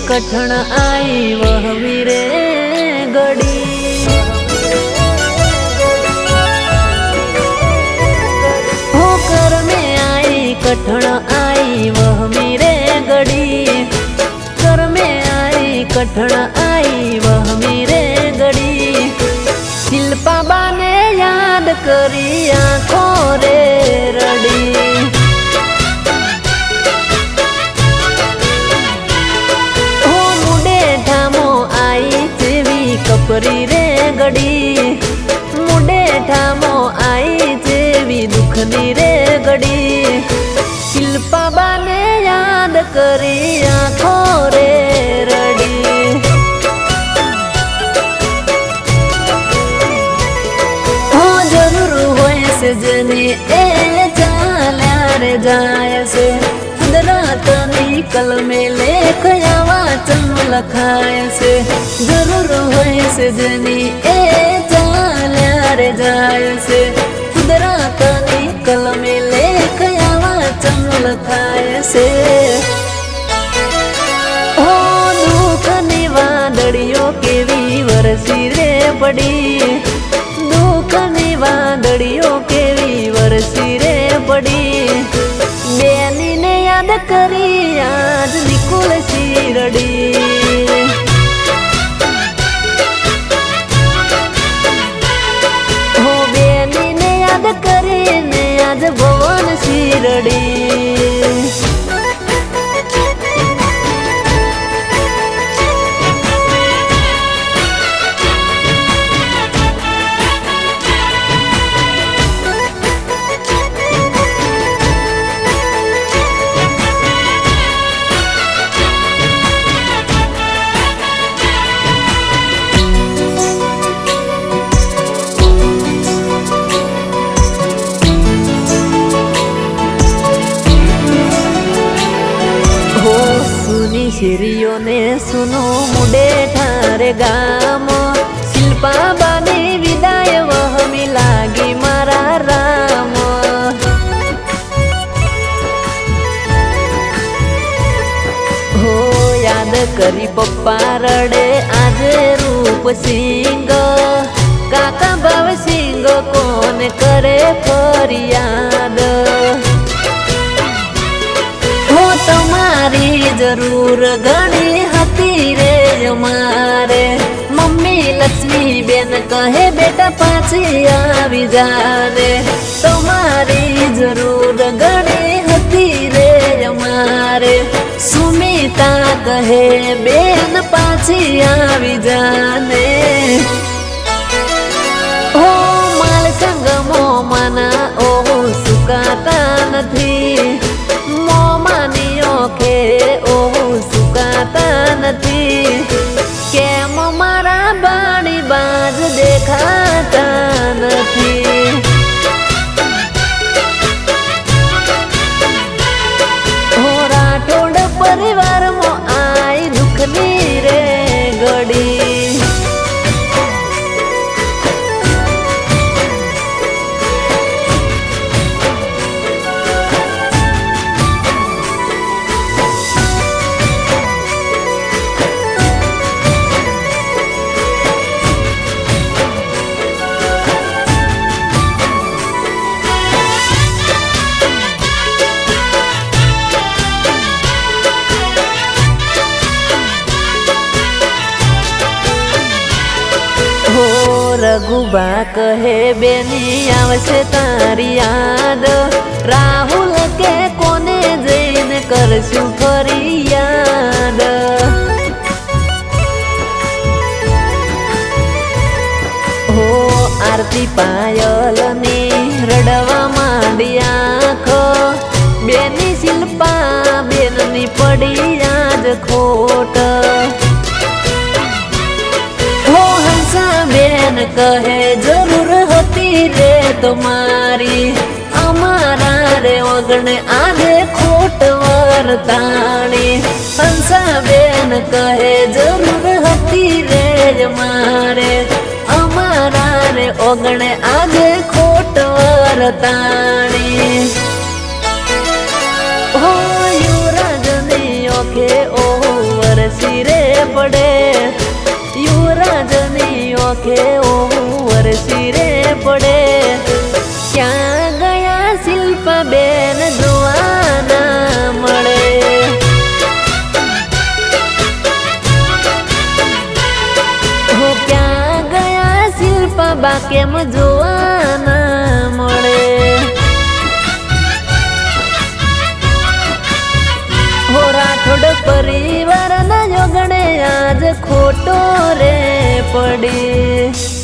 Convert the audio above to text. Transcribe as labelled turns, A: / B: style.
A: कठण आई वहवी रे गड़ी। होकर में आई कठण आई वहवी रे गड़ी। कर में आई कठण आई वहवी रे गड़ी। शिल्पा बाने याद करी आँखों रे रड़ी। कपरी रे गड़ी। मुडे ठामो आई जेवी दुखनी रे गड़ी। शिल्पा बाने याद करी आँखों रे रड़ी। हो जरूर होय से जनी ए चाल्या रे जाय से। रातनी कल में लेख आवा चम लखाय से। जरूर होय से जनी ए चाल्या रे जाय से। रातनी कल में लेख आवा चम लखाय से। हो दुख नी वादड़ियों केवी वरसी रे पड़ी। दुख नी वादड़ियों केवी वरसी रे पड़ी। बेनी ने याद करी आज निकुल शीरड़ी। हो बेनी ने याद करी ने आज भवन शीरड़ी। शिरियो ने सुनो मुडे ठारे गाम। शिल्पा बानी विदाय वहमी लागी मारा राम। हो याद करी पप्पा रडे आज रूप सिंह। काका बाव सिंह कोन करे फरियाद। हो तुम्हारी जरूर घणी हती रे हमारे। मम्मी लक्ष्मी बेन कहे बेटा पाछी आवी जाने। तुम्हारी जरूर घणी हती रे हमारे। सुमिता कहे बेन पाछी आवी जाने। हो माल संग मो माना ओ सुकाता नथी। के ओ सुकाता नथी। केम मारा बाणी बाज देखाता नथी। हो राठोड परिवार मो आई दुखनी रे गड़ी। रघुबा कहे बेनी आवशे तारी याद। राहुल के कोने जैन करशु फरियाद। हो आरती पायल नी रडवा मांडी आँखो। बेनी शिल्पा बेननी पड़ी आज खोट। बेन कहे जरूर होती रे तुम्हारी। हमारा रे वगने आधे खोट वरतानी। हंसा बेन कहे जरूर होती रे हमारे। हमारा रे वगने आधे खोट वरतानी। हो युवराज ने ओखे ओ वरसी બેન જોવાના મળે. હો ક્યાં ગયા શિલ્પા બા કેમ જોવાના મળે. હો રાઠોડ પરિવારના યોગણે આજ ખોટો રે પડી.